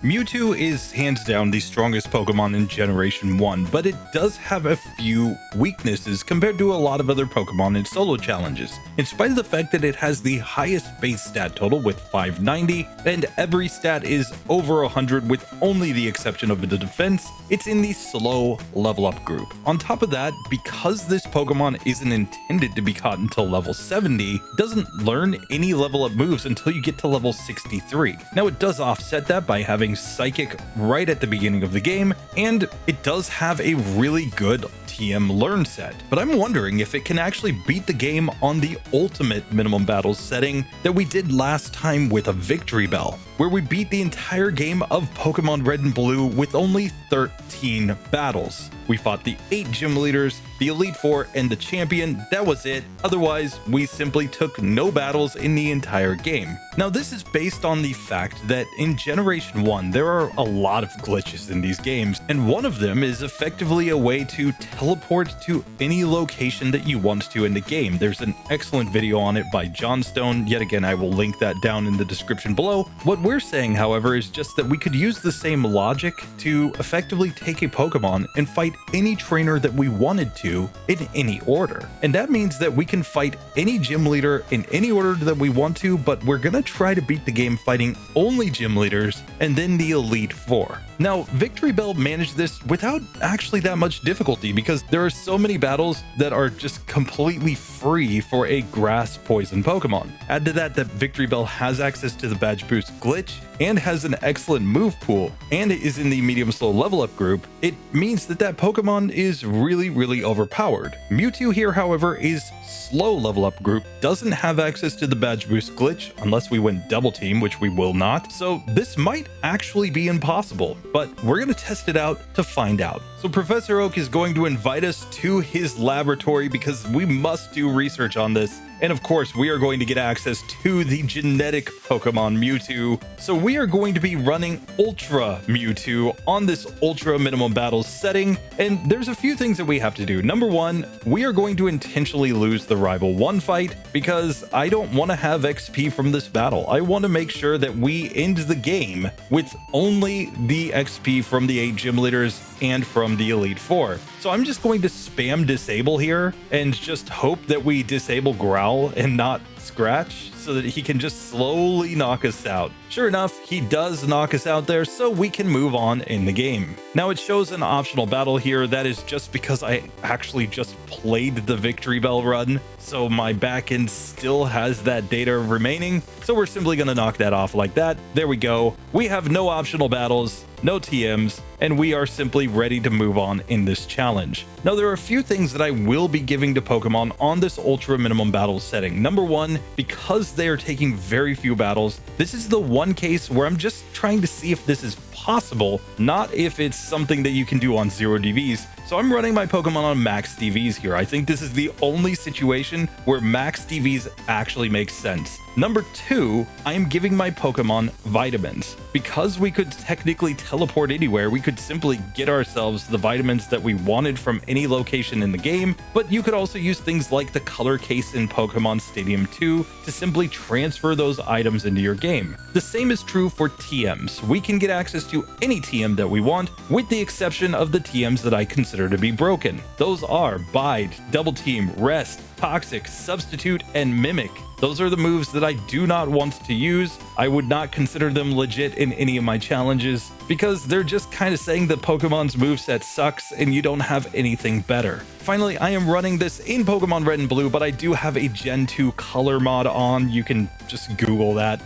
Mewtwo is hands down the strongest Pokemon in Generation 1, but it does have a few weaknesses compared to a lot of other Pokemon in solo challenges. In spite of the fact that it has the highest base stat total with 590, and every stat is over 100 with only the exception of the defense, it's in the slow level up group. On top of that, because this Pokemon isn't intended to be caught until level 70, it doesn't learn any level up moves until you get to level 63. Now it does offset that by having Psychic right at the beginning of the game, and it does have a really good TM learn set, but I'm wondering if it can actually beat the game on the ultimate minimum battles setting that we did last time with a Victreebel, where we beat the entire game of Pokemon Red and Blue with only 13 battles. We fought the 8 gym leaders, the Elite Four, and the champion. That was it. Otherwise, we simply took no battles in the entire game. Now, this is based on the fact that in Generation 1, there are a lot of glitches in these games, and one of them is effectively a way to teleport to any location that you want to in the game. There's an excellent video on it by Johnstone. Yet again, I will link that down in the description below. What we're saying, however, is just that we could use the same logic to effectively take a Pokemon and fight any trainer that we wanted to in any order. And that means that we can fight any gym leader in any order that we want to, but we're gonna try to beat the game fighting only gym leaders and then the Elite Four. Now, Victreebel managed this without actually that much difficulty because there are so many battles that are just completely free for a grass poison Pokemon. Add to that Victreebel has access to the badge boost glitch and has an excellent move pool and is in the medium slow level up group. It means that Pokemon is really overpowered. Mewtwo here, however, is slow level up group, doesn't have access to the badge boost glitch unless we win double team, which we will not. So this might actually be impossible, but we're going to test it out to find out. So Professor Oak is going to invite us to his laboratory because we must do research on this. And of course, we are going to get access to the genetic Pokemon Mewtwo. So we are going to be running Ultra Mewtwo on this Ultra Minimum Battles setting. And there's a few things that we have to do. Number one, we are going to intentionally lose the Rival 1 fight because I don't want to have XP from this battle. I want to make sure that we end the game with only the XP from the 8 gym leaders and from the Elite Four. So I'm just going to spam disable here and just hope that we disable Growl and not Scratch so that he can just slowly knock us out. Sure enough, he does knock us out there, so we can move on in the game. Now it shows an optional battle here. That is just because I actually just played the Victreebel run, so my backend still has that data remaining. So we're simply going to knock that off like that. There we go. We have no optional battles, no TMs, and we are simply ready to move on in this challenge. Now, there are a few things that I will be giving to Pokemon on this Ultra Minimum Battle setting. Number one, because they are taking very few battles, this is the one case where I'm just trying to see if this is possible, not if it's something that you can do on 0 DVs. So I'm running my Pokemon on Max DVs here. I think this is the only situation where Max DVs actually makes sense. Number two, I am giving my Pokemon vitamins. Because we could technically teleport anywhere, we could simply get ourselves the vitamins that we wanted from any location in the game, but you could also use things like the color case in Pokemon Stadium 2 to simply transfer those items into your game. The same is true for TMs. We can get access to any TM that we want, with the exception of the TMs that I consider to be broken. Those are Bide, Double Team, Rest, Toxic, Substitute, and Mimic. Those are the moves that I do not want to use. I would not consider them legit in any of my challenges because they're just kind of saying that Pokemon's moveset sucks and you don't have anything better. Finally, I am running this in Pokemon Red and Blue, but I do have a Gen 2 color mod on. You can just Google that.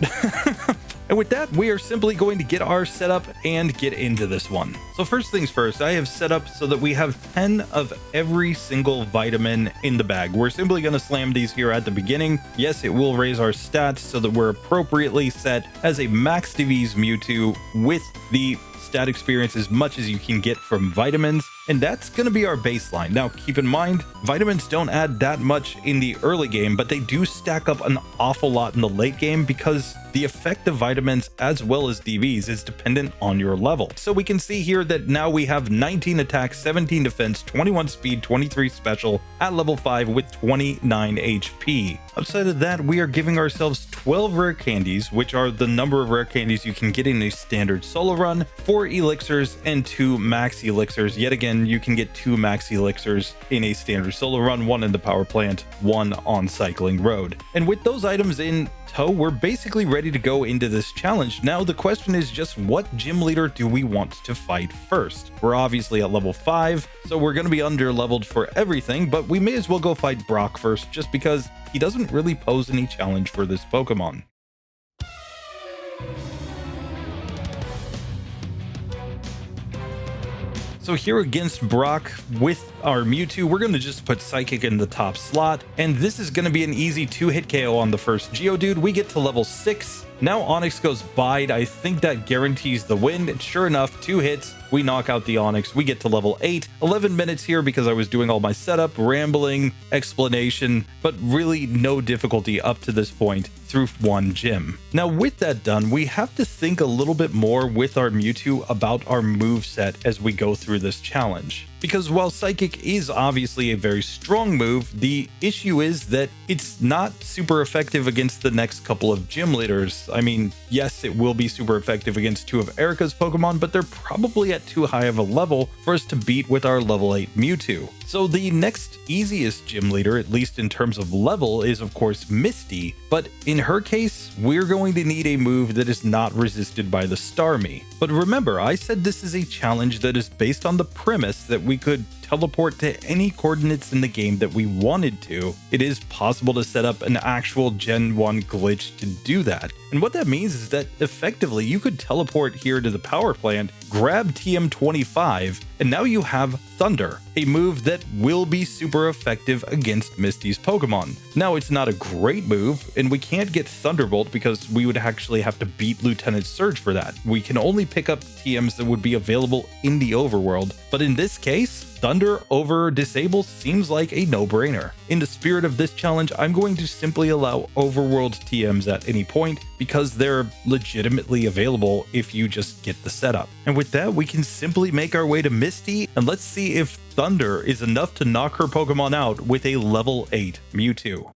And with that, we are simply going to get our setup and get into this one. So first things first, I have set up so that we have 10 of every single vitamin in the bag. We're simply going to slam these here at the beginning. Yes, it will raise our stats so that we're appropriately set as a Max DVs Mewtwo with the stat experience as much as you can get from vitamins. and that's going to be our baseline. Now, keep in mind, vitamins don't add that much in the early game, but they do stack up an awful lot in the late game because the effect of vitamins as well as DVs is dependent on your level. So we can see here that now we have 19 attack, 17 defense, 21 speed, 23 special at level 5 with 29 HP. Outside of that, we are giving ourselves 12 rare candies, which are the number of rare candies you can get in a standard solo run, 4 elixirs, and 2 max elixirs. Yet again, you can get 2 max elixirs in a standard solo run, 1 in the power plant, 1 on cycling road. And with those items in tow, we're basically ready to go into this challenge. Now the question is just what gym leader do we want to fight first? We're obviously at level 5, so we're going to be under leveled for everything, but we may as well go fight Brock first just because he doesn't really pose any challenge for this Pokemon. So here against Brock with our Mewtwo, we're going to just put Psychic in the top slot, and this is going to be an easy 2-hit KO on the first Geodude. We get to level 6. Now Onix goes Bide. I think that guarantees the win. And sure enough, 2 hits, we knock out the Onix. We get to level 8. 11 minutes here because I was doing all my setup, rambling, explanation, but really no difficulty up to this point through 1 gym. Now with that done, we have to think a little bit more with our Mewtwo about our move set as we go through this challenge. Because while Psychic is obviously a very strong move, the issue is that it's not super effective against the next couple of gym leaders. I mean, yes, it will be super effective against 2 of Erika's Pokemon, but they're probably at too high of a level for us to beat with our level 8 Mewtwo. So the next easiest gym leader, at least in terms of level, is of course Misty, but in her case, we're going to need a move that is not resisted by the Starmie. But remember, I said this is a challenge that is based on the premise that we could teleport to any coordinates in the game that we wanted to. It is possible to set up an actual Gen 1 glitch to do that. And what that means is that effectively you could teleport here to the power plant, grab TM25, and now you have Thunder, a move that will be super effective against Misty's Pokemon. Now it's not a great move, and we can't get Thunderbolt because we would actually have to beat Lieutenant Surge for that. We can only pick up TMs that would be available in the overworld, but in this case, Thunder over Disable seems like a no-brainer. In the spirit of this challenge, I'm going to simply allow overworld TMs at any point because they're legitimately available if you just get the setup. And with that, we can simply make our way to Misty, and let's see if Thunder is enough to knock her Pokemon out with a level 8 Mewtwo.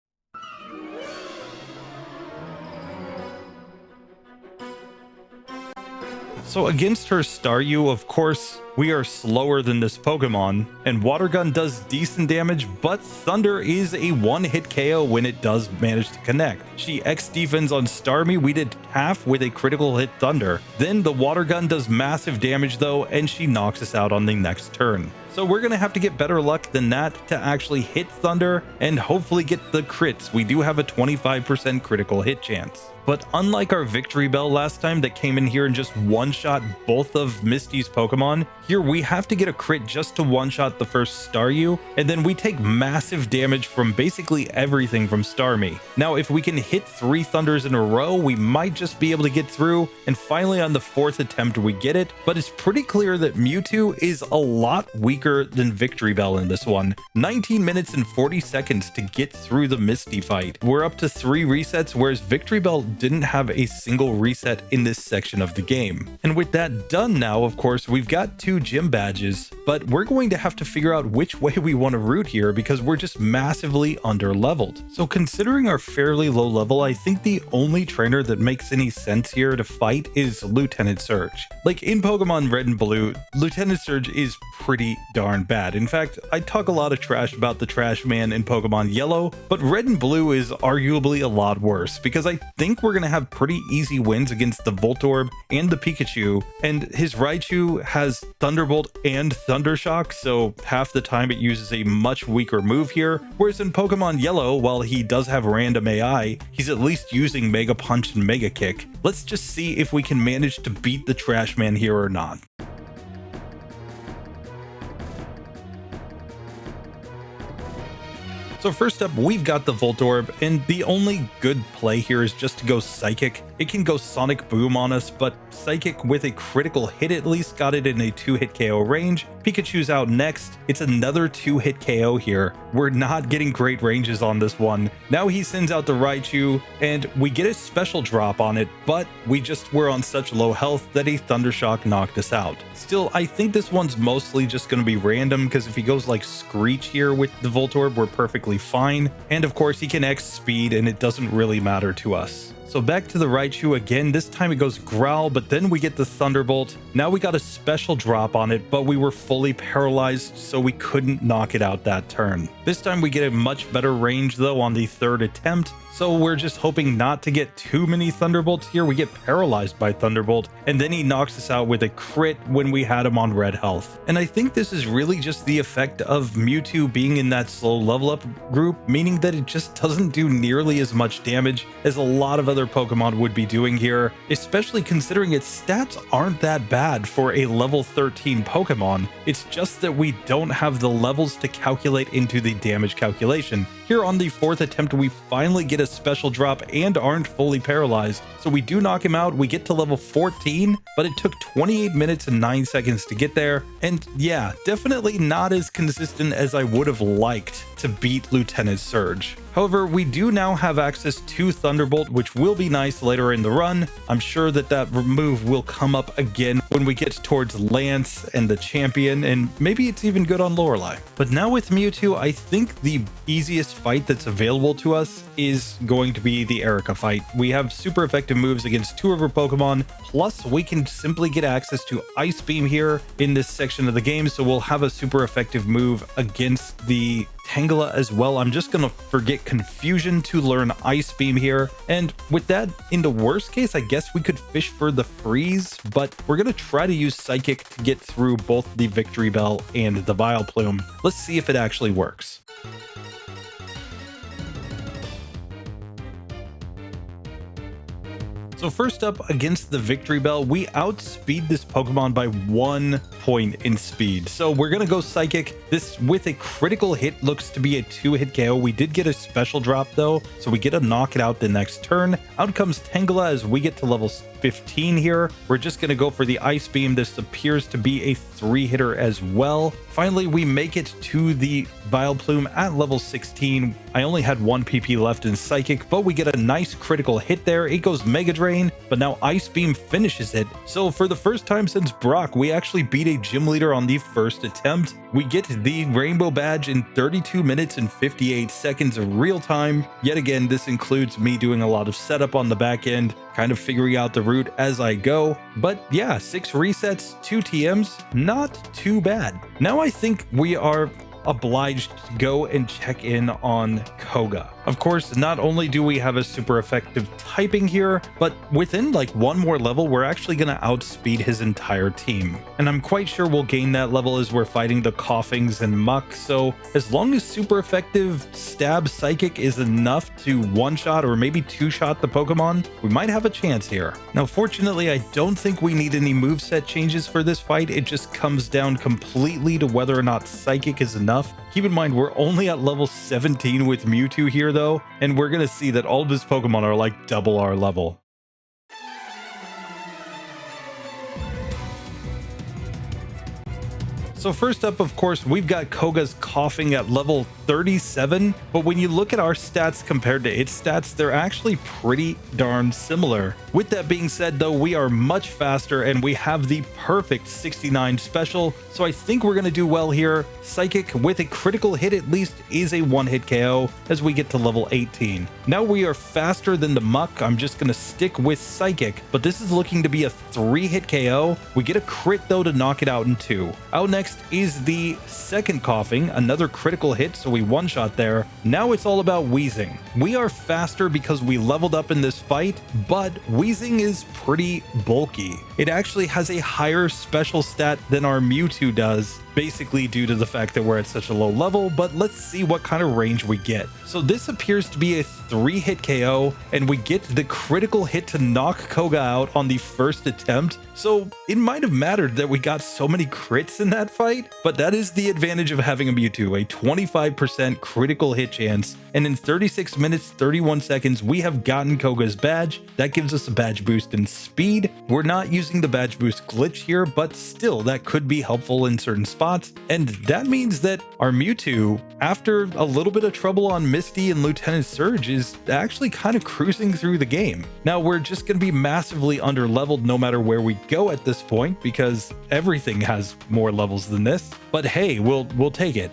So against her Staryu, of course, we are slower than this Pokemon, and Water Gun does decent damage, but Thunder is a 1-hit KO when it does manage to connect. She X-defends on Starmie, we did half with a critical hit Thunder. Then the Water Gun does massive damage though, and she knocks us out on the next turn. So we're going to have to get better luck than that to actually hit Thunder and hopefully get the crits. We do have a 25% critical hit chance. But unlike our Victreebel last time that came in here and just one-shot both of Misty's Pokemon, here we have to get a crit just to one-shot the first Staryu, and then we take massive damage from basically everything from Starmie. Now, if we can hit 3 Thunders in a row, we might just be able to get through, and finally on the 4th attempt we get it, but it's pretty clear that Mewtwo is a lot weaker than Victreebel in this one. 19 minutes and 40 seconds to get through the Misty fight. We're up to 3 resets, whereas Victreebel didn't have a single reset in this section of the game. And with that done now, of course, we've got 2 gym badges, but we're going to have to figure out which way we want to route here because we're just massively under leveled. So considering our fairly low level, I think the only trainer that makes any sense here to fight is Lieutenant Surge. Like in Pokemon Red and Blue, Lieutenant Surge is pretty darn bad. In fact, I talk a lot of trash about the Trash Man in Pokemon Yellow, but Red and Blue is arguably a lot worse because I think we're going to have pretty easy wins against the Voltorb and the Pikachu, and his Raichu has Thunderbolt and Thundershock, so half the time it uses a much weaker move here, whereas in Pokemon Yellow, while he does have random AI, he's at least using Mega Punch and Mega Kick. Let's just see if we can manage to beat the Trash Man here or not. So first up, we've got the Voltorb, and the only good play here is just to go Psychic. It can go Sonic Boom on us, but Psychic with a critical hit at least got it in a 2-hit KO range. Pikachu's out next. It's another 2-hit KO here. We're not getting great ranges on this one. Now he sends out the Raichu, and we get a special drop on it, but we just were on such low health that a Thunder Shock knocked us out. Still, I think this one's mostly just going to be random, because if he goes like Screech here with the Voltorb, we're perfectly fine. And of course, he can X speed, and it doesn't really matter to us. So back to the Raichu again. This time it goes Growl, but then we get the Thunderbolt. Now we got a special drop on it, but we were fully paralyzed, so we couldn't knock it out that turn. This time we get a much better range though on the 3rd attempt. So we're just hoping not to get too many Thunderbolts here. We get paralyzed by Thunderbolt, and then he knocks us out with a crit when we had him on red health. And I think this is really just the effect of Mewtwo being in that slow level up group, meaning that it just doesn't do nearly as much damage as a lot of other Pokemon would be doing here, especially considering its stats aren't that bad for a level 13 Pokemon. It's just that we don't have the levels to calculate into the damage calculation. Here on the 4th attempt, we finally get a special drop and aren't fully paralyzed. So we do knock him out. We get to level 14, but it took 28 minutes and 9 seconds to get there. And yeah, definitely not as consistent as I would have liked to beat Lieutenant Surge. However, we do now have access to Thunderbolt, which will be nice later in the run. I'm sure that that move will come up again when we get towards Lance and the champion, and maybe it's even good on Lorelei. But now with Mewtwo, I think the easiest fight that's available to us is going to be the Erika fight. We have super effective moves against 2 of her Pokemon, plus we can simply get access to Ice Beam here in this section of the game, so we'll have a super effective move against the Tangela as well. I'm just gonna forget Confusion to learn Ice Beam here, and with that, in the worst case, I guess we could fish for the Freeze, but we're gonna try to use Psychic to get through both the Victreebel and the Vileplume. Let's see if it actually works. So first up, against the Victreebel, we outspeed this Pokemon by 1 point in speed. So we're gonna go Psychic. This with a critical hit looks to be a 2-hit KO. We did get a special drop though, so we get to knock it out the next turn. Out comes Tangela as we get to level 15 here. We're just gonna go for the Ice Beam. This appears to be a 3-hitter as well. Finally, we make it to the Vileplume at level 16. I only had 1 PP left in Psychic, but we get a nice critical hit there. It goes Mega Drain, but now Ice Beam finishes it. So for the first time since Brock, we actually beat a gym leader on the 1st attempt. We get the Rainbow Badge in 32 minutes and 58 seconds of real time. Yet again, this includes me doing a lot of setup on the back end, kind of figuring out the route as I go. But yeah, 6 resets, 2 TMs, not too bad. Now I think we are obliged to go and check in on Koga. Of course, not only do we have a super effective typing here, but within like 1 more level, we're actually going to outspeed his entire team. And I'm quite sure we'll gain that level as we're fighting the Coughings and Muck. So as long as super effective Stab Psychic is enough to 1-shot or maybe 2-shot the Pokemon, we might have a chance here. Now, fortunately, I don't think we need any moveset changes for this fight. It just comes down completely to whether or not Psychic is enough. Keep in mind, we're only at level 17 with Mewtwo here though, and we're gonna see that all of his Pokemon are like double our level. So first up, of course, we've got Koga's Coughing at level 37, but when you look at our stats compared to its stats, they're actually pretty darn similar. With that being said though, we are much faster and we have the perfect 69 special, so I think we're gonna do well here. Psychic with a critical hit at least is a 1-hit KO as we get to level 18. Now we are faster than the Muck. I'm just gonna stick with Psychic, but this is looking to be a 3-hit KO. We get a crit though to knock it out in 2. Out next is the second Coughing, another critical hit, so we 1-shot there. Now it's all about Wheezing. We are faster because we leveled up in this fight, but Wheezing is pretty bulky. It actually has a higher special stat than our Mewtwo does, basically due to the fact that we're at such a low level, but let's see what kind of range we get. So this appears to be a 3-hit KO, and we get the critical hit to knock Koga out on the first attempt. So it might have mattered that we got so many crits in that fight, but that is the advantage of having a Mewtwo, a 25% critical hit chance, and in 36 minutes 31 seconds we have gotten Koga's badge. That gives us a badge boost in speed. We're not using the badge boost glitch here, but still that could be helpful in certain spots, and that means that our Mewtwo, after a little bit of trouble on Misty and Lieutenant Surge, is actually kind of cruising through the game. Now we're just going to be massively under leveled no matter where we go at this point, because everything has more levels than this, but hey, we'll take it.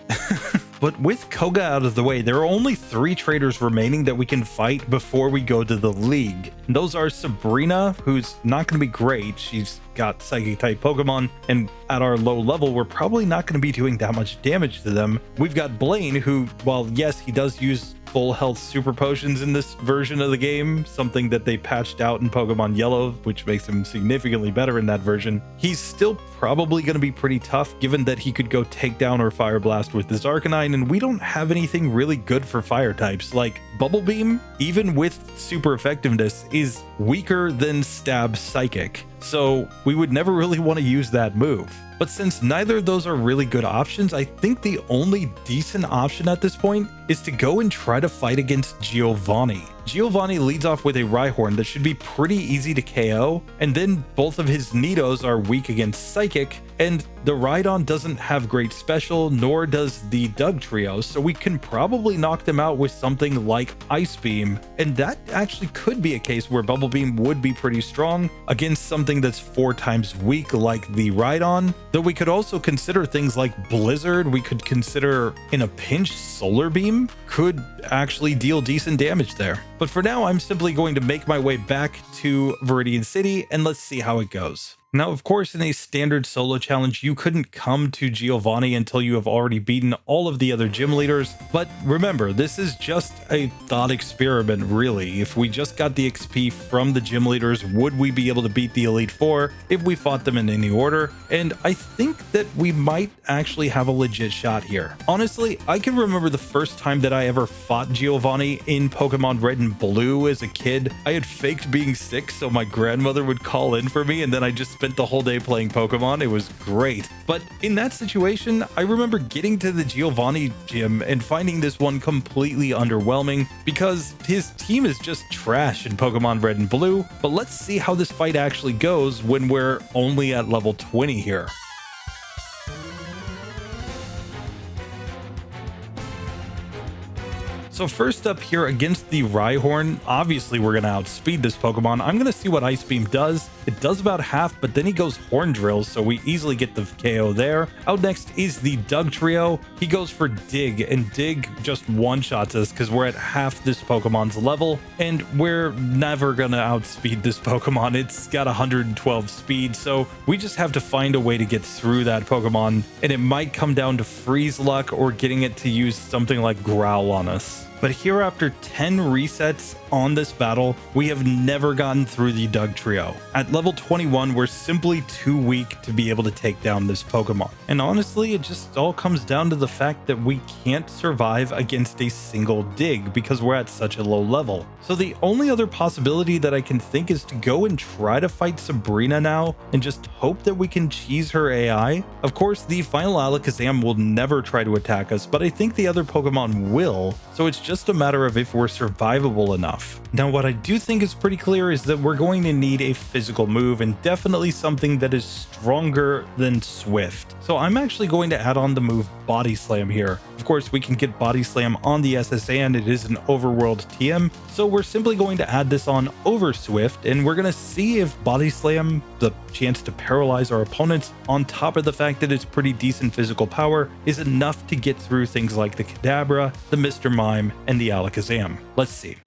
But with Koga out of the way, there are only 3 traders remaining that we can fight before we go to the league. And those are Sabrina, who's not going to be great. She's got psychic type Pokemon, and at our low level, we're probably not going to be doing that much damage to them. We've got Blaine, who, while yes, he does use full health super potions in this version of the game, something that they patched out in Pokemon Yellow, which makes him significantly better in that version. He's still probably going to be pretty tough, given that he could go take down or Fire Blast with his Arcanine, and we don't have anything really good for fire types. Like Bubble Beam, even with super effectiveness, is weaker than Stab Psychic, so we would never really want to use that move. But since neither of those are really good options, I think the only decent option at this point is to go and try to fight against Giovanni. Giovanni leads off with a Rhyhorn that should be pretty easy to KO, and then both of his Nidos are weak against Psychic, and the Rhydon doesn't have great special, nor does the Dugtrio, so we can probably knock them out with something like Ice Beam, and that actually could be a case where Bubble Beam would be pretty strong against something that's 4 times weak like the Rhydon, though we could also consider things like Blizzard. We could consider, in a pinch, Solar Beam could actually deal decent damage there. But for now, I'm simply going to make my way back to Viridian City, and let's see how it goes. Now, of course, in a standard solo challenge, you couldn't come to Giovanni until you have already beaten all of the other gym leaders. But remember, this is just a thought experiment, really. If we just got the XP from the gym leaders, would we be able to beat the Elite Four if we fought them in any order? And I think that we might actually have a legit shot here. Honestly, I can remember the first time that I ever fought Giovanni in Pokemon Red and Blue as a kid. I had faked being sick so my grandmother would call in for me, and then I just spent the whole day playing Pokemon. It was great. But in that situation, I remember getting to the Giovanni gym and finding this one completely underwhelming because his team is just trash in Pokemon Red and Blue. But let's see how this fight actually goes when we're only at level 20 here. So first up here against the Rhyhorn, obviously we're going to outspeed this Pokemon. I'm going to see what Ice Beam does. It does about half, but then he goes Horn Drill, so we easily get the KO there. Out next is the Dugtrio. He goes for Dig, and Dig just one-shots us because we're at half this Pokemon's level, and we're never going to outspeed this Pokemon. It's got 112 speed, so we just have to find a way to get through that Pokemon, and it might come down to Freeze Luck or getting it to use something like Growl on us. But here, after 10 resets on this battle, we have never gotten through the Dugtrio. At level 21, we're simply too weak to be able to take down this Pokemon. And honestly, it just all comes down to the fact that we can't survive against a single Dig because we're at such a low level. So the only other possibility that I can think is to go and try to fight Sabrina now and just hope that we can cheese her AI. Of course, the final Alakazam will never try to attack us, but I think the other Pokemon will. So it's just a matter of if we're survivable enough. Now, what I do think is pretty clear is that we're going to need a physical move, and definitely something that is stronger than Swift. So I'm actually going to add on the move Body Slam here. Of course, we can get Body Slam on the SSA, and it is an overworld TM. So we're simply going to add this on over Swift, and we're going to see if Body Slam, the chance to paralyze our opponents, on top of the fact that it's pretty decent physical power, is enough to get through things like the Kadabra, the Mr. Mime, and the Alakazam. Let's see.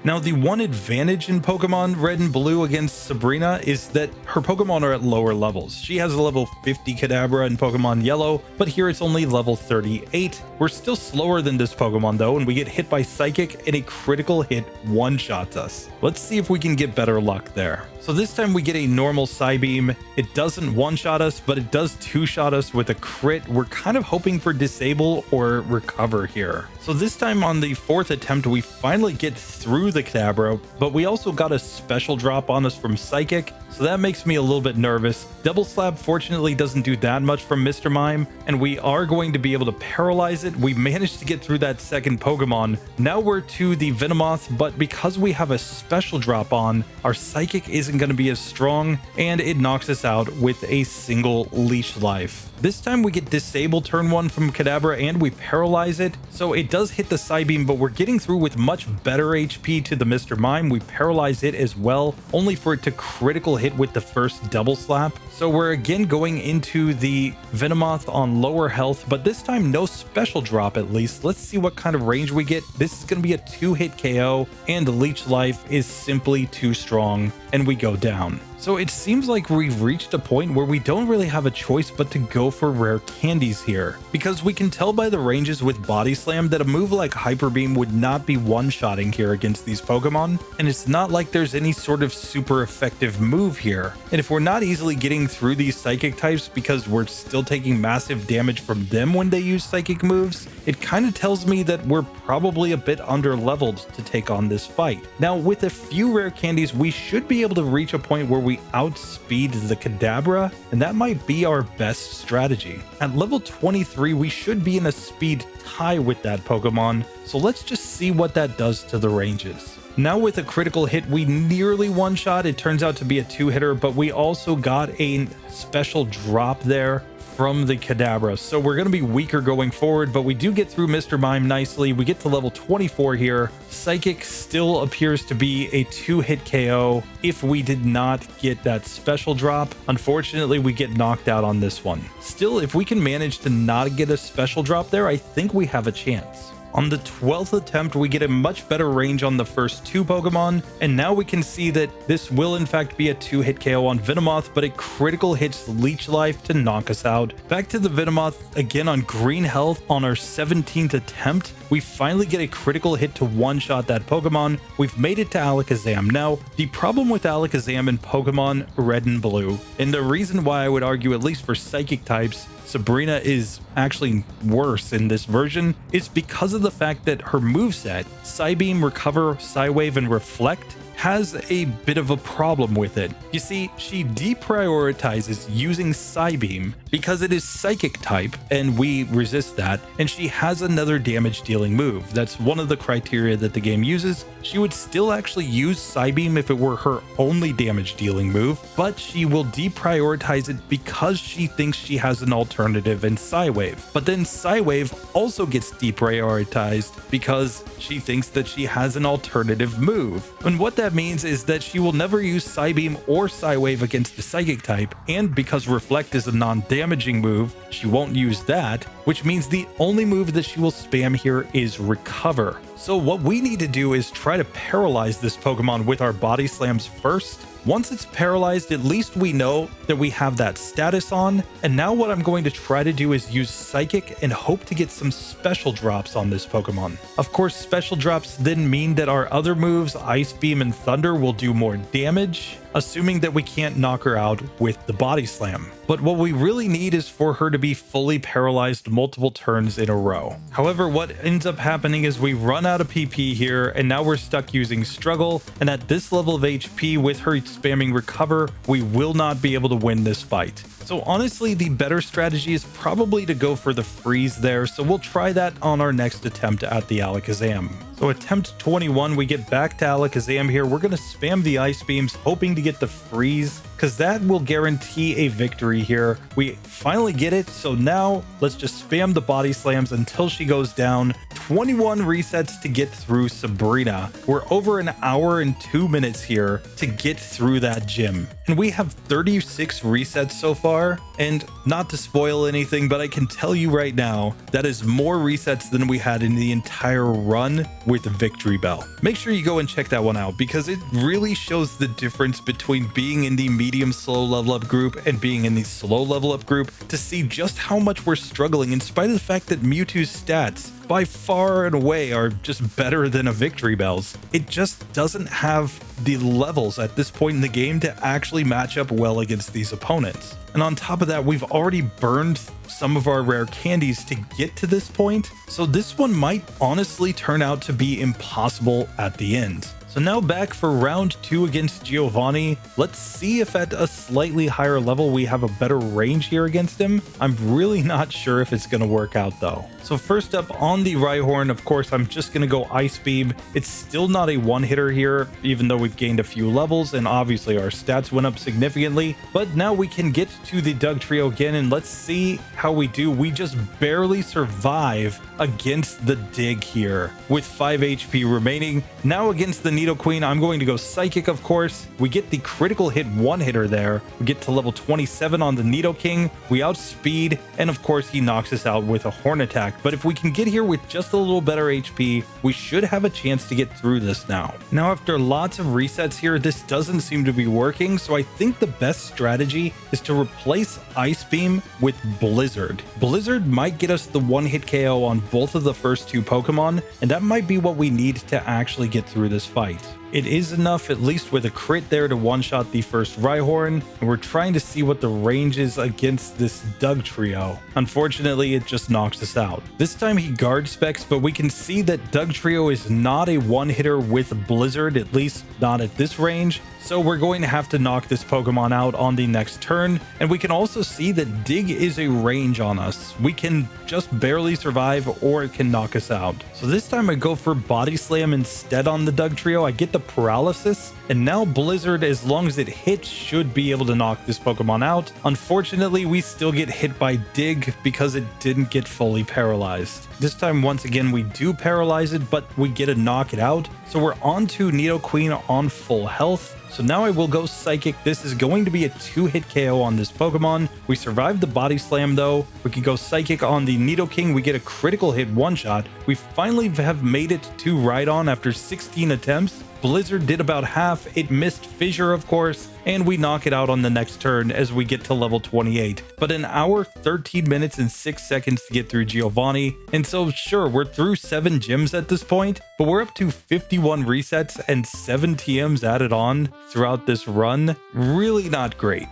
Now, the one advantage in Pokemon Red and Blue against Sabrina is that her Pokemon are at lower levels. She has a level 50 Kadabra in Pokemon Yellow, but here it's only level 38. We're still slower than this Pokemon though, and we get hit by Psychic and a critical hit one-shots us. Let's see if we can get better luck there. So this time we get a normal Psybeam. It doesn't one-shot us, but it does two-shot us with a crit. We're kind of hoping for Disable or Recover here. So this time on the 4th attempt, we finally get through the Kadabra, but we also got a special drop on us from Psychic, so that makes me a little bit nervous. Double Slap fortunately doesn't do that much from Mr. Mime, and we are going to be able to paralyze it. We managed to get through that second Pokemon. Now we're to the Venomoth, but because we have a special drop on, our Psychic isn't going to be as strong, and it knocks us out with a single Leech Life. This time we get Disable turn 1 from Kadabra and we paralyze it, so it does hit the Psybeam, but we're getting through with much better HP to the Mr. Mime. We paralyze it as well, only for it to critical hit with the first Double Slap. So we're again going into the Venomoth on lower health, but this time no special drop at least. Let's see what kind of range we get. This is going to be a 2-hit KO, and the Leech Life is simply too strong, and we go down. So it seems like we've reached a point where we don't really have a choice but to go for rare candies here, because we can tell by the ranges with Body Slam that a move like Hyper Beam would not be one-shotting here against these Pokemon, and it's not like there's any sort of super effective move here. And if we're not easily getting through these Psychic types because we're still taking massive damage from them when they use Psychic moves, it kind of tells me that we're probably a bit under-leveled to take on this fight. Now, with a few rare candies, we should be able to reach a point where we outspeed the Kadabra, and that might be our best strategy. At level 23, we should be in a speed tie with that Pokemon, so let's just see what that does to the ranges. Now with a critical hit, we nearly one-shot. It turns out to be a two-hitter, but we also got a special drop there from the Kadabra, so we're going to be weaker going forward, but we do get through Mr. Mime nicely. We get to level 24 here. Psychic still appears to be a 2-hit KO if we did not get that special drop. Unfortunately, we get knocked out on this one. Still, if we can manage to not get a special drop there, I think we have a chance. On the 12th attempt, we get a much better range on the first two Pokemon, and now we can see that this will in fact be a 2-hit KO on Venomoth, but it critical hits Leech Life to knock us out. Back to the Venomoth again on green health on our 17th attempt. We finally get a critical hit to one-shot that Pokemon. We've made it to Alakazam. Now, the problem with Alakazam in Pokemon Red and Blue, and the reason why I would argue, at least for Psychic types, Sabrina is actually worse in this version, is because of the fact that her moveset, Psybeam, Recover, Psywave, and Reflect, has a bit of a problem with it. You see, she deprioritizes using Psybeam because it is Psychic type and we resist that, and she has another damage dealing move. That's one of the criteria that the game uses. She would still actually use Psybeam if it were her only damage dealing move, but she will deprioritize it because she thinks she has an alternative in Psywave. But then Psywave also gets deprioritized because she thinks that she has an alternative move. And what that means is that she will never use Psybeam or Psywave against the Psychic type, and because Reflect is a non-damaging move, she won't use that, which means the only move that she will spam here is Recover. So what we need to do is try to paralyze this Pokemon with our Body Slams first. Once it's paralyzed, at least we know that we have that status on. And now what I'm going to try to do is use Psychic and hope to get some special drops on this Pokemon. Of course, special drops then mean that our other moves, Ice Beam and Thunder, will do more damage, assuming that we can't knock her out with the Body Slam. But what we really need is for her to be fully paralyzed multiple turns in a row. However, what ends up happening is we run out of PP here, and now we're stuck using Struggle, and at this level of HP with her spamming Recover, we will not be able to win this fight. So honestly, the better strategy is probably to go for the freeze there, so we'll try that on our next attempt at the Alakazam. So attempt 21, we get back to Alakazam here. We're going to spam the Ice Beams, hoping to get the freeze. because that will guarantee a victory here. We finally get it, so now let's just spam the body slams until she goes down. 21 resets to get through Sabrina. We're over an hour and 2 minutes here to get through that gym, and we have 36 resets so far. And not to spoil anything, but I can tell you right now that is more resets than we had in the entire run with Victreebel. Make sure you go and check that one out, because it really shows the difference between being in the medium slow level up group and being in the slow level up group, to see just how much we're struggling in spite of the fact that Mewtwo's stats by far and away are just better than a Victreebel's. It just doesn't have the levels at this point in the game to actually match up well against these opponents. And on top of that, we've already burned some of our rare candies to get to this point, so this one might honestly turn out to be impossible at the end. So now back for round 2 against Giovanni. Let's see if at a slightly higher level we have a better range here against him. I'm really not sure if it's going to work out though. So first up on the Rhyhorn, of course, I'm just going to go Ice Beam. It's still not a one-hitter here, even though we've gained a few levels and obviously our stats went up significantly. But now we can get to the Dugtrio again, and let's see how we do. We just barely survive against the Dig here with 5 HP remaining. Now against the Nidoqueen, I'm going to go Psychic, of course. We get the critical hit one-hitter there. We get to level 27 on the Nidoking. We outspeed, and of course he knocks us out with a Horn Attack. But if we can get here with just a little better HP, we should have a chance to get through this now. Now, after lots of resets here, this doesn't seem to be working, so I think the best strategy is to replace Ice Beam with Blizzard. Blizzard might get us the one-hit KO on both of the first 2 Pokemon, and that might be what we need to actually get through this fight. It is enough, at least with a crit there, to one-shot the first Rhyhorn, and we're trying to see what the range is against this Dugtrio. Unfortunately, it just knocks us out. This time he guard specs, but we can see that Dugtrio is not a one-hitter with Blizzard, at least not at this range. So we're going to have to knock this Pokemon out on the next turn, and we can also see that Dig is a range on us. We can just barely survive, or it can knock us out. So this time I go for Body Slam instead on the Dugtrio. I get the Paralysis, and now Blizzard, as long as it hits, should be able to knock this Pokemon out. Unfortunately, we still get hit by Dig because it didn't get fully paralyzed. This time, once again, we do paralyze it, but we get to knock it out. So we're on to Nidoqueen on full health. So now I will go Psychic. This is going to be a 2-hit KO on this Pokemon. We survived the Body Slam though. We can go Psychic on the Nidoking. We get a critical hit one-shot. We finally have made it to Rhydon after 16 attempts. Blizzard did about half. It missed Fissure, of course, and we knock it out on the next turn as we get to level 28. But an hour, 13 minutes, and 6 seconds to get through Giovanni. And so sure, we're through 7 gyms at this point, but we're up to 51 resets and 7 TMs added on throughout this run. Really not great.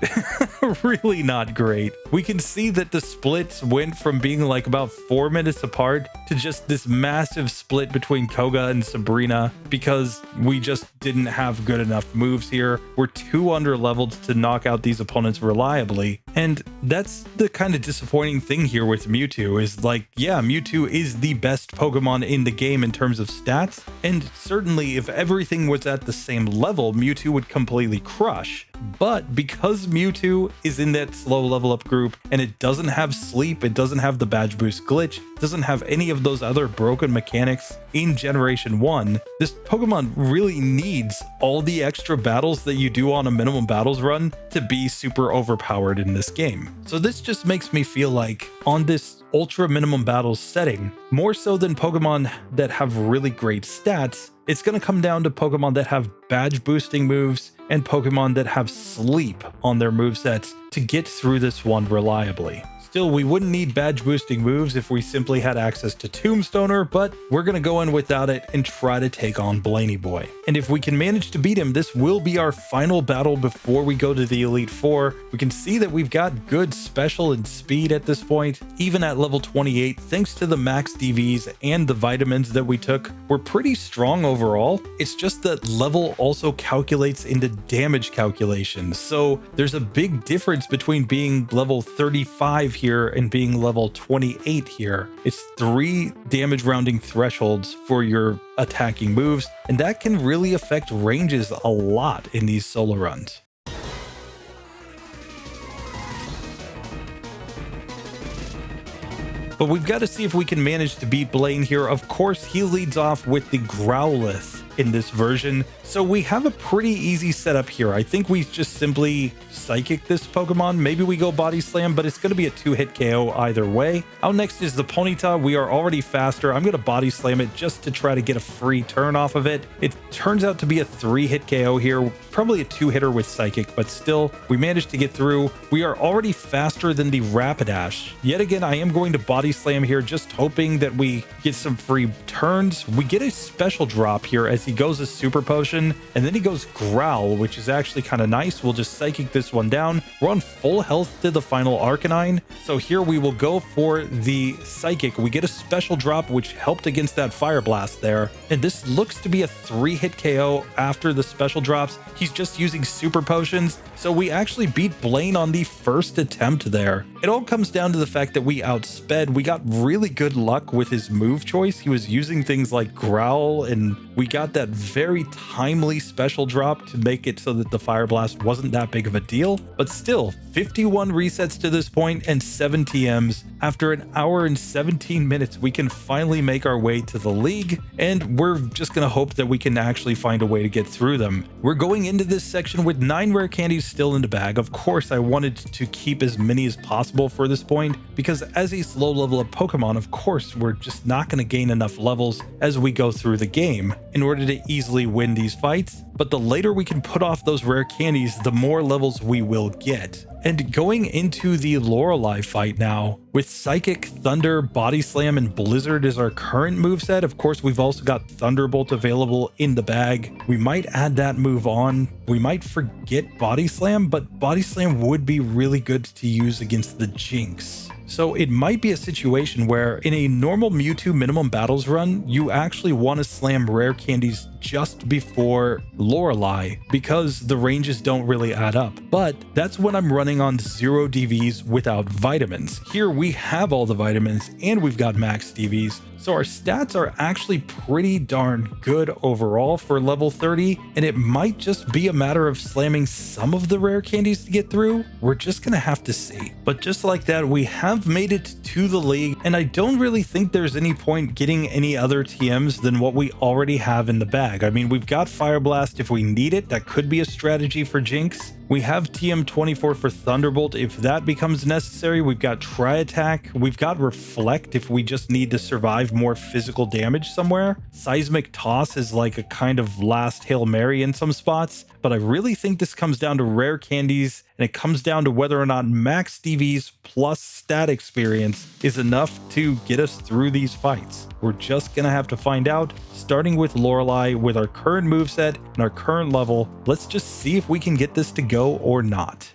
Really not great. We can see that the splits went from being like about 4 minutes apart to just this massive split between Koga and Sabrina because we just didn't have good enough moves here. We're too under-leveled to knock out these opponents reliably. And that's the kind of disappointing thing here with Mewtwo is like, yeah, Mewtwo is the best Pokemon in the game in terms of stats. And certainly if everything was at the same level, Mewtwo would completely crush. But because Mewtwo is in that slow level up group and it doesn't have sleep, it doesn't have the badge boost glitch, doesn't have any of those other broken mechanics in Generation 1, this Pokemon really needs all the extra battles that you do on a minimum battles run to be super overpowered in this game. So this just makes me feel like on this ultra minimum battles setting, more so than Pokemon that have really great stats, it's going to come down to Pokemon that have badge boosting moves and Pokemon that have sleep on their movesets to get through this one reliably. Still, we wouldn't need badge boosting moves if we simply had access to Tombstoner, but we're going to go in without it and try to take on Blaney Boy. And if we can manage to beat him, this will be our final battle before we go to the Elite Four. We can see that we've got good special and speed at this point. Even at level 28, thanks to the Max DVs and the vitamins that we took, we're pretty strong overall. It's just that level also calculates into damage calculations. So there's a big difference between being level 35 here and being level 28 here. It's 3 damage rounding thresholds for your attacking moves, and that can really affect ranges a lot in these solo runs. but we've got to see if we can manage to beat Blaine here. Of course, he leads off with the Growlithe in this version, so we have a pretty easy setup here. I think we just simply Psychic this Pokemon. Maybe we go Body Slam, but it's going to be a 2-hit KO either way. Out next is the Ponyta. We are already faster. I'm going to Body Slam it just to try to get a free turn off of it. It turns out to be a 3-hit KO here, probably a 2-hitter with Psychic, but still, we managed to get through. We are already faster than the Rapidash. Yet again, I am going to Body Slam here, just hoping that we get some free turns. We get a special drop here as he goes a Super Potion, and then he goes Growl, which is actually kind of nice. We'll just Psychic this one down. We're on full health to the final Arcanine, so here we will go for the Psychic. We get a special drop, which helped against that Fire Blast there, and this looks to be a 3-hit KO after the special drops. He's just using Super Potions, so we actually beat Blaine on the first attempt there. It all comes down to the fact that we outsped. We got really good luck with his move choice. He was using things like Growl, and we got that very timely special drop to make it so that the Fire Blast wasn't that big of a deal. But still, 51 resets to this point and 7 TMs. After an hour and 17 minutes, we can finally make our way to the league, and we're just going to hope that we can actually find a way to get through them. We're going into this section with 9 rare candies still in the bag. Of course, I wanted to keep as many as possible for this point, because as a slow level up Pokemon, of course, we're just not going to gain enough levels as we go through the game in order to easily win these fights. But the later we can put off those rare candies, the more levels we will get. And going into the Lorelei fight now, with Psychic, Thunder, Body Slam, and Blizzard is our current moveset. Of course, we've also got Thunderbolt available in the bag. We might add that move on. We might forget Body Slam, but Body Slam would be really good to use against the Jinx. So it might be a situation where in a normal Mewtwo minimum battles run, you actually want to slam rare candies just before Lorelei because the ranges don't really add up. But that's when I'm running on 0 DVs without vitamins. Here we have all the vitamins and we've got Max DVs. So our stats are actually pretty darn good overall for level 30, and it might just be a matter of slamming some of the rare candies to get through. We're just gonna have to see. But just like that, we have made it to the league, and I don't really think there's any point getting any other TMs than what we already have in the bag. I mean, we've got Fire Blast if we need it. That could be a strategy for Jinx. We have TM24 for Thunderbolt if that becomes necessary. We've got Tri-Attack. We've got Reflect if we just need to survive more physical damage somewhere. Seismic Toss is like a kind of last Hail Mary in some spots. But I really think this comes down to rare candies, and it comes down to whether or not Max DVs plus stat experience is enough to get us through these fights. We're just gonna have to find out, starting with Lorelei with our current moveset and our current level. Let's just see if we can get this to go or not.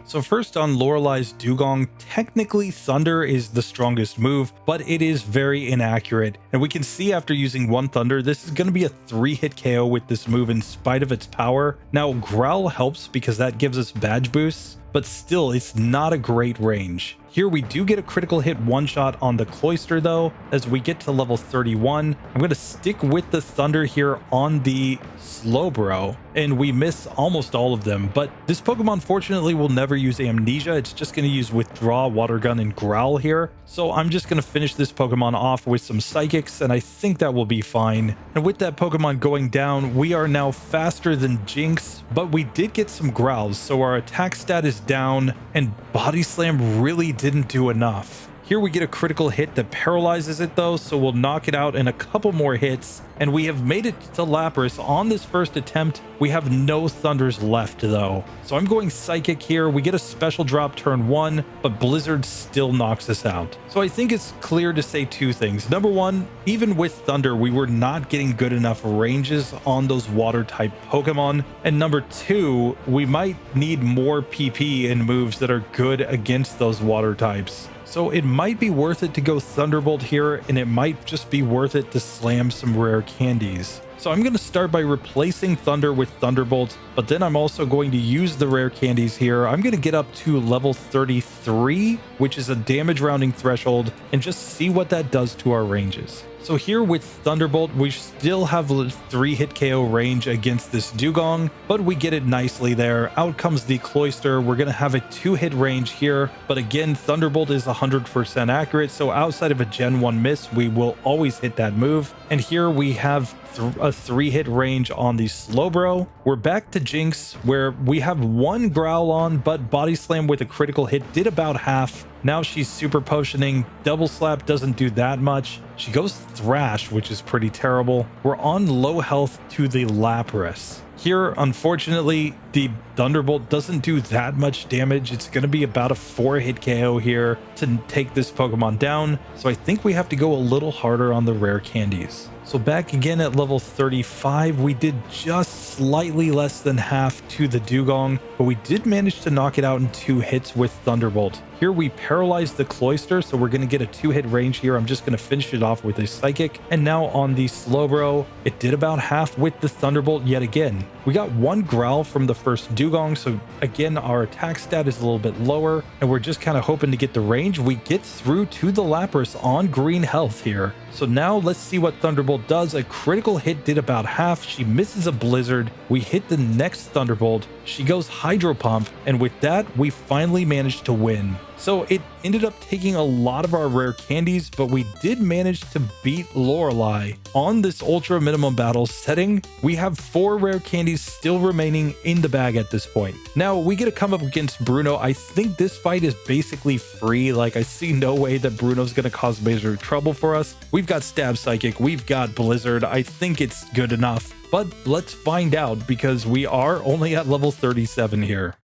So first on Lorelei's Dugong, technically Thunder is the strongest move, but it is very inaccurate. And we can see after using 1 Thunder, this is going to be a 3-hit KO with this move in spite of its power. Now Growl helps because that gives us badge boosts, but still it's not a great range. Here we do get a critical hit one-shot on the Cloyster though, as we get to level 31. I'm going to stick with the Thunder here on the Slowbro, and we miss almost all of them. But this Pokemon fortunately will never use Amnesia. It's just going to use Withdraw, Water Gun, and Growl here. So I'm just going to finish this Pokemon off with some Psychics, and I think that will be fine. And with that Pokemon going down, we are now faster than Jinx, but we did get some Growls, so our attack stat is down, and Body Slam really didn't do enough. Here we get a critical hit that paralyzes it though, so we'll knock it out in a couple more hits, and we have made it to Lapras on this first attempt. We have no Thunders left though, so I'm going Psychic here. We get a special drop turn 1, but Blizzard still knocks us out. So I think it's clear to say 2 things. Number 1, even with Thunder, we were not getting good enough ranges on those water type Pokemon. And number 2, we might need more PP and moves that are good against those water types. So it might be worth it to go Thunderbolt here, and it might just be worth it to slam some rare candies. So I'm going to start by replacing Thunder with Thunderbolt, but then I'm also going to use the rare candies here. I'm going to get up to level 33, which is a damage rounding threshold, and just see what that does to our ranges. So here with Thunderbolt, we still have 3-hit KO range against this Dugong, but we get it nicely there. Out comes the Cloyster. We're going to have a 2-hit range here, but again, Thunderbolt is 100% accurate, so outside of a Gen 1 miss, we will always hit that move. And here we have a 3-hit range on the Slowbro. We're back to Jinx, where we have 1 Growl on, but Body Slam with a critical hit did about half. Now she's super potioning. Double Slap doesn't do that much. She goes Thrash, which is pretty terrible. We're on low health to the Lapras. Here, unfortunately, the Thunderbolt doesn't do that much damage. It's going to be about a 4-hit KO here to take this Pokemon down. So I think we have to go a little harder on the rare candies. So back again at level 35, we did just slightly less than half to the Dugong, but we did manage to knock it out in 2 hits with Thunderbolt. Here we paralyzed the Cloyster, so we're going to get a 2-hit range here. I'm just going to finish it off with a Psychic. And now on the Slowbro, it did about half with the Thunderbolt yet again. We got 1 Growl from the first Dugong, so again, our attack stat is a little bit lower, and we're just kind of hoping to get the range. We get through to the Lapras on green health here. So now let's see what Thunderbolt does. A critical hit did about half. She misses a Blizzard. We hit the next Thunderbolt. She goes Hydro Pump, and with that, we finally managed to win. So it ended up taking a lot of our rare candies, but we did manage to beat Lorelei on this ultra minimum battle setting. We have 4 rare candies still remaining in the bag at this point. Now we get to come up against Bruno. I think this fight is basically free. Like, I see no way that Bruno's going to cause major trouble for us. We've got Stab Psychic, we've got Blizzard. I think it's good enough, but let's find out because we are only at level 37 here.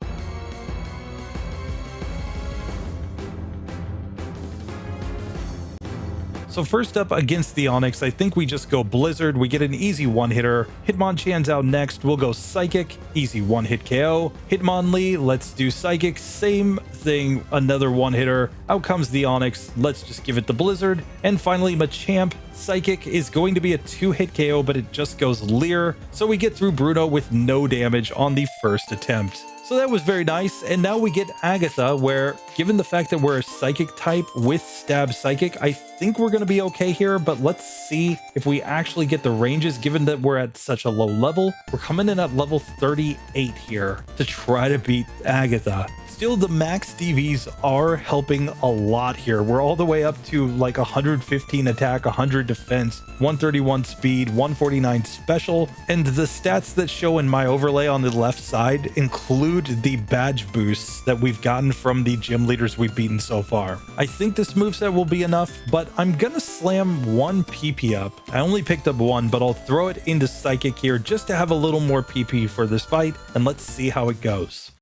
So first up against the Onix, I think we just go Blizzard. We get an easy 1-hitter. Hitmonchan's out next. We'll go Psychic. Easy 1-hit KO. Hitmonlee, let's do Psychic. Same thing, another 1-hitter. Out comes the Onix. Let's just give it the Blizzard. And finally, Machamp. Psychic is going to be a 2-hit KO, but it just goes Leer. So we get through Bruno with no damage on the first attempt. So that was very nice. And now we get Agatha, where given the fact that we're a Psychic type with Stab Psychic, I think we're going to be okay here, but let's see if we actually get the ranges given that we're at such a low level. We're coming in at level 38 here to try to beat Agatha. Still, the Max DVs are helping a lot here. We're all the way up to like 115 attack, 100 defense, 131 speed, 149 special, and the stats that show in my overlay on the left side include the badge boosts that we've gotten from the gym leaders we've beaten so far. I think this moveset will be enough, but I'm gonna slam 1 PP up. I only picked up 1, but I'll throw it into Psychic here just to have a little more PP for this fight, and let's see how it goes.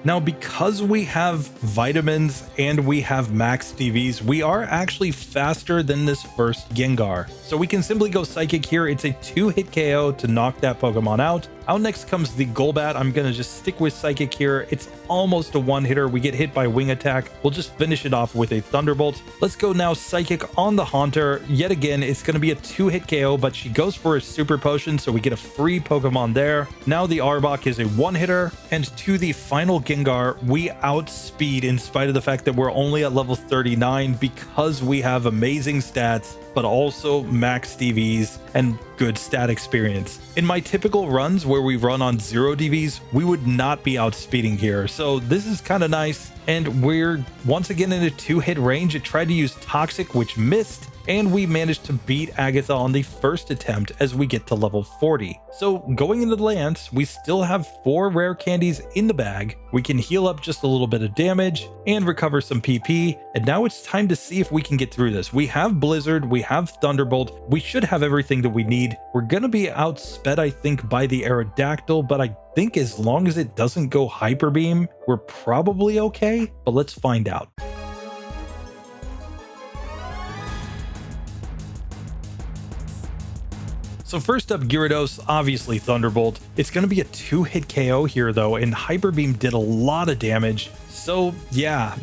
Now, because we have vitamins and we have Max DVs, we are actually faster than this first Gengar. So we can simply go Psychic here. It's a 2-hit KO to knock that Pokemon out. Out next comes the Golbat. I'm going to just stick with Psychic here. It's almost a 1-hitter. We get hit by Wing Attack. We'll just finish it off with a Thunderbolt. Let's go now Psychic on the Haunter. Yet again, it's going to be a 2-hit KO, but she goes for a Super Potion, so we get a free Pokemon there. Now the Arbok is a 1-hitter, and to the final Gengar, we outspeed in spite of the fact that we're only at level 39 because we have amazing stats, but also Max DVs and good stat experience. In my typical runs where we run on 0 DVs, we would not be outspeeding here. So this is kind of nice. And we're once again in a 2-hit range. It tried to use Toxic, which missed. And we managed to beat Agatha on the first attempt as we get to level 40. So going into the Lance, we still have 4 rare candies in the bag. We can heal up just a little bit of damage and recover some PP. And now it's time to see if we can get through this. We have Blizzard, we have Thunderbolt. We should have everything that we need. We're going to be outsped, I think, by the Aerodactyl, but I think as long as it doesn't go Hyper Beam, we're probably okay. But let's find out. So first up, Gyarados, obviously Thunderbolt. It's going to be a 2-hit KO here though, and Hyper Beam did a lot of damage. So yeah,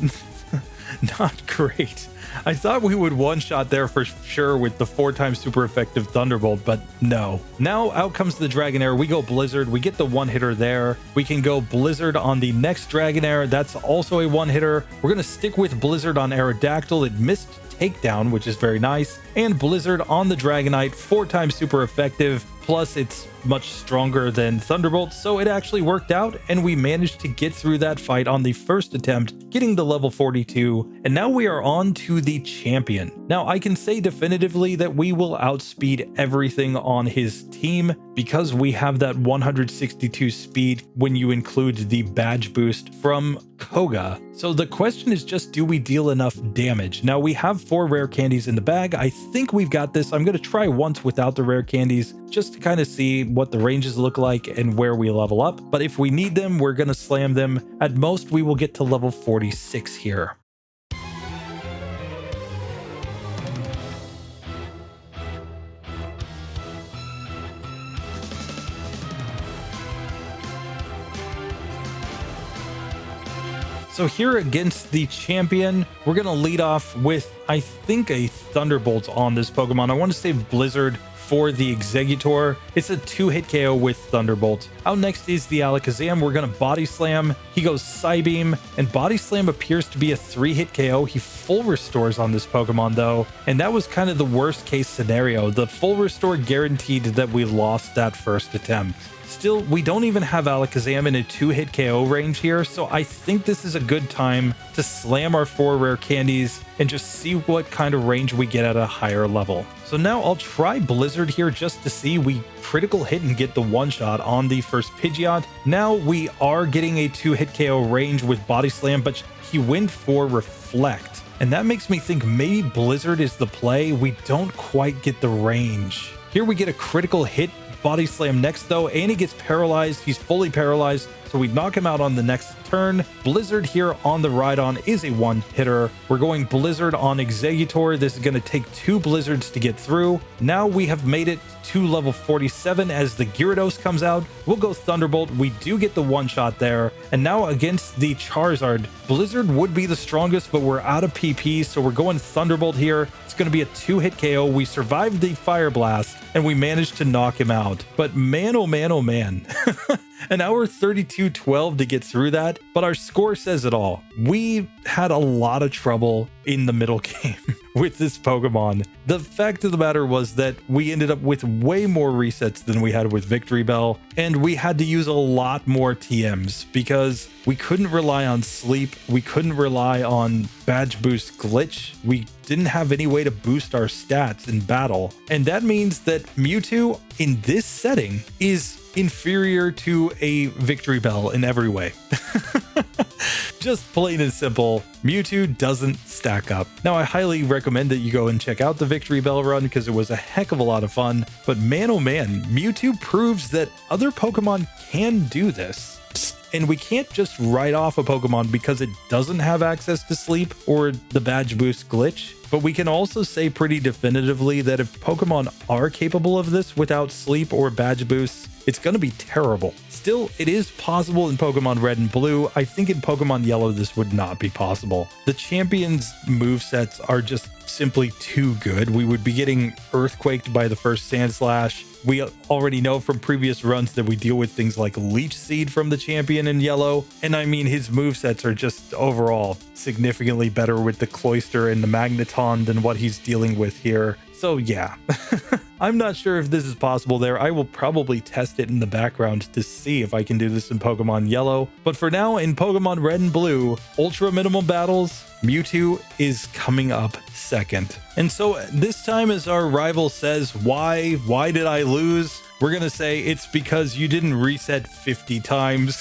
Not great. I thought we would one-shot there for sure with the 4x super effective Thunderbolt, but no. Now out comes the Dragonair. We go Blizzard. We get the one-hitter there. We can go Blizzard on the next Dragonair. That's also a one-hitter. We're going to stick with Blizzard on Aerodactyl. It missed Takedown, which is very nice. And Blizzard on the Dragonite, 4x super effective. Plus, it's much stronger than Thunderbolt, so it actually worked out, and we managed to get through that fight on the first attempt, getting to level 42, and now we are on to the champion. Now, I can say definitively that we will outspeed everything on his team because we have that 162 speed when you include the badge boost from Koga. So the question is just, do we deal enough damage? Now, we have 4 rare candies in the bag. I think we've got this. I'm going to try once without the rare candies just to kind of see what the ranges look like and where we level up. But if we need them, we're going to slam them. At most, we will get to level 46 here. So here against the champion, we're going to lead off with, I think, a Thunderbolt on this Pokemon. I want to save Blizzard for the Exeggutor. It's a 2-hit KO with Thunderbolt. Out next is the Alakazam. We're going to Body Slam. He goes Psybeam, and Body Slam appears to be a 3-hit KO. He full restores on this Pokemon, though, and that was kind of the worst case scenario. The full restore guaranteed that we lost that first attempt. Still, we don't even have Alakazam in a 2-hit KO range here, so I think this is a good time to slam our 4 rare candies and just see what kind of range we get at a higher level. So now I'll try Blizzard here just to see. We critical hit and get the one-shot on the first Pidgeot. Now we are getting a 2-hit KO range with Body Slam, but he went for Reflect. And that makes me think maybe Blizzard is the play. We don't quite get the range. Here we get a critical hit. Body Slam next though, and he gets paralyzed. He's fully paralyzed, so we knock him out on the next turn. Blizzard here on the Rhydon is a one-hitter. We're going Blizzard on Exeggutor. This is going to take 2 Blizzards to get through. Now we have made it to level 47 as the Gyarados comes out. We'll go Thunderbolt. We do get the one-shot there. And now against the Charizard, Blizzard would be the strongest, but we're out of PP, so we're going Thunderbolt here. It's going to be a 2-hit KO. We survived the Fire Blast, and we managed to knock him out. But man, oh man, oh man. An hour 32:12 to get through that, but our score says it all. We had a lot of trouble in the middle game with this Pokemon. The fact of the matter was that we ended up with way more resets than we had with Victreebel, and we had to use a lot more TMs because we couldn't rely on sleep, we couldn't rely on badge boost glitch, we didn't have any way to boost our stats in battle, and that means that Mewtwo in this setting is inferior to a Victreebel in every way. Just plain and simple, Mewtwo doesn't stack up. Now, I highly recommend that you go and check out the Victreebel run because it was a heck of a lot of fun, but man oh man, Mewtwo proves that other Pokemon can do this. And we can't just write off a Pokemon because it doesn't have access to sleep or the badge boost glitch, but we can also say pretty definitively that if Pokemon are capable of this without sleep or badge boosts, it's going to be terrible. Still, it is possible in Pokemon Red and Blue. I think in Pokemon Yellow, this would not be possible. The champion's movesets are just simply too good. We would be getting Earthquaked by the first Sandslash. We already know from previous runs that we deal with things like Leech Seed from the champion in Yellow. And I mean, his movesets are just overall significantly better with the Cloyster and the Magneton than what he's dealing with here. So yeah, I'm not sure if this is possible there. I will probably test it in the background to see if I can do this in Pokemon Yellow. But for now, in Pokemon Red and Blue, ultra minimum battles, Mewtwo is coming up second. And so this time, as our rival says, why did I lose? We're going to say it's because you didn't reset 50 times.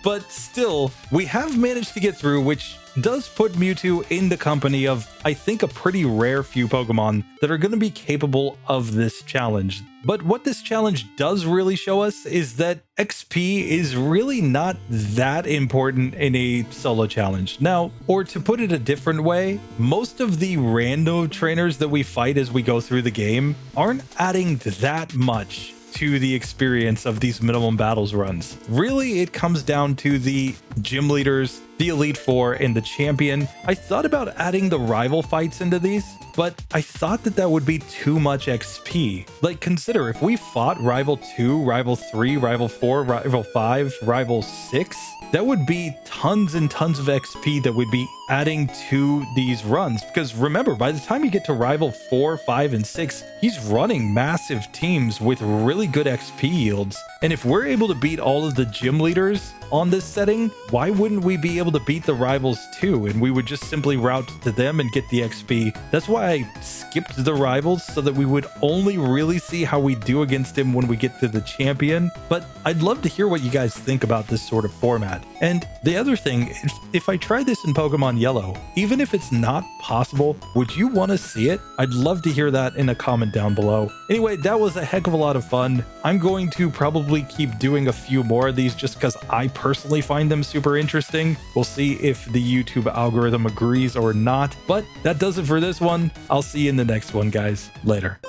But still, we have managed to get through, which does put Mewtwo in the company of, I think, a pretty rare few Pokemon that are going to be capable of this challenge. But what this challenge does really show us is that XP is really not that important in a solo challenge. Now, or to put it a different way, most of the random trainers that we fight as we go through the game aren't adding that much to the experience of these minimum battles runs. Really, it comes down to the gym leaders, the Elite Four, and the Champion. I thought about adding the rival fights into these, but I thought that would be too much XP. Like, consider if we fought Rival 2, Rival 3, Rival 4, Rival 5, Rival 6, that would be tons and tons of XP that would be adding to these runs. Because remember, by the time you get to Rival 4, 5, and 6, he's running massive teams with really good XP yields. And if we're able to beat all of the gym leaders on this setting, why wouldn't we be able to beat the rivals too? And we would just simply route to them and get the XP. That's why I skipped the rivals, so that we would only really see how we do against him when we get to the champion. But I'd love to hear what you guys think about this sort of format. And the other thing, if I try this in Pokemon Yellow, even if it's not possible, would you want to see it? I'd love to hear that in a comment down below. Anyway, that was a heck of a lot of fun. I'm going to probably keep doing a few more of these just because I personally find them super interesting. We'll see if the YouTube algorithm agrees or not, but that does it for this one. I'll see you in the next one, guys. Later.